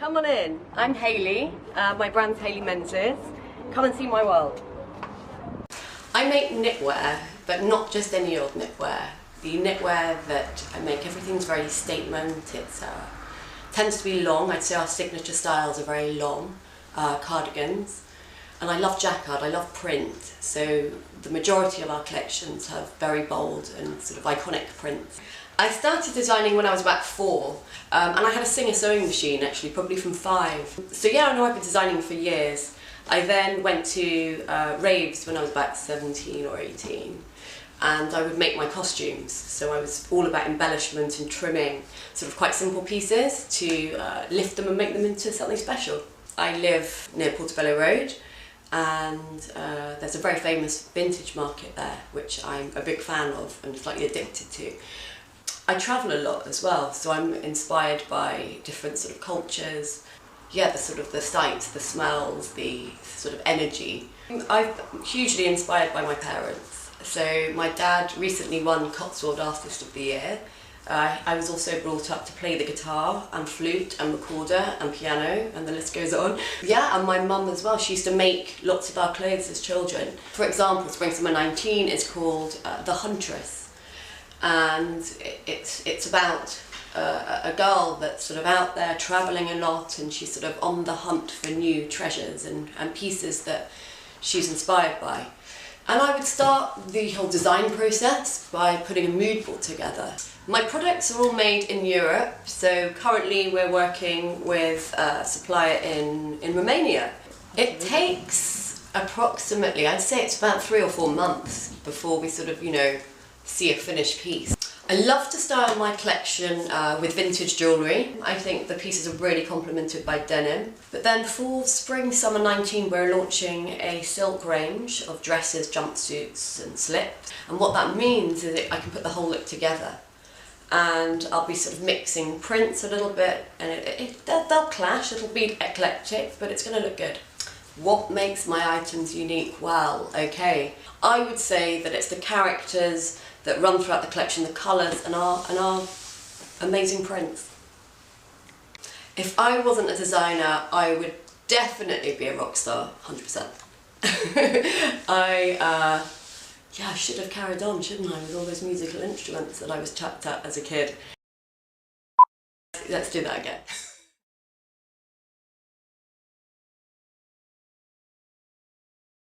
Come on in. I'm Hayley. My brand's Hayley Menzies. Come and see my world. I make knitwear, but not just any old knitwear. The knitwear that I make, everything's very statement. It tends to be long. I'd say our signature styles are very long cardigans. And I love jacquard, I love print, so the majority of our collections have very bold and sort of iconic prints. I started designing when I was about 4, and I had a Singer sewing machine actually, probably from 5. So yeah, I know I've been designing for years. I then went to raves when I was about 17 or 18, and I would make my costumes. So I was all about embellishment and trimming, sort of quite simple pieces to lift them and make them into something special. I live near Portobello Road, and there's a very famous vintage market there, which I'm a big fan of and slightly addicted to. I travel a lot as well, so I'm inspired by different sort of cultures. Yeah, the sort of the sights, the smells, the sort of energy. I'm hugely inspired by my parents. So my dad recently won Cotswold Artist of the Year. I was also brought up to play the guitar and flute and recorder and piano, and the list goes on. Yeah, and my mum as well. She used to make lots of our clothes as children. For example, Spring Summer 19 is called The Huntress, and it's about a girl that's sort of out there travelling a lot, and she's sort of on the hunt for new treasures and pieces that she's inspired by. And I would start the whole design process by putting a mood board together. My products are all made in Europe, so currently we're working with a supplier in Romania. It takes approximately, I'd say it's about 3 or 4 months before we sort of, see a finished piece. I love to style my collection with vintage jewellery. I think the pieces are really complemented by denim. But then for Spring Summer 19 we're launching a silk range of dresses, jumpsuits and slips. And what that means is that I can put the whole look together. And I'll be sort of mixing prints a little bit, and they'll clash, it'll be eclectic, but it's going to look good. What makes my items unique? Well, okay, I would say that it's the characters that run throughout the collection, the colours and our amazing prints. If I wasn't a designer, I would definitely be a rock star, 100%. I should have carried on, shouldn't I, with all those musical instruments that I was chucked at as a kid. Let's do that again.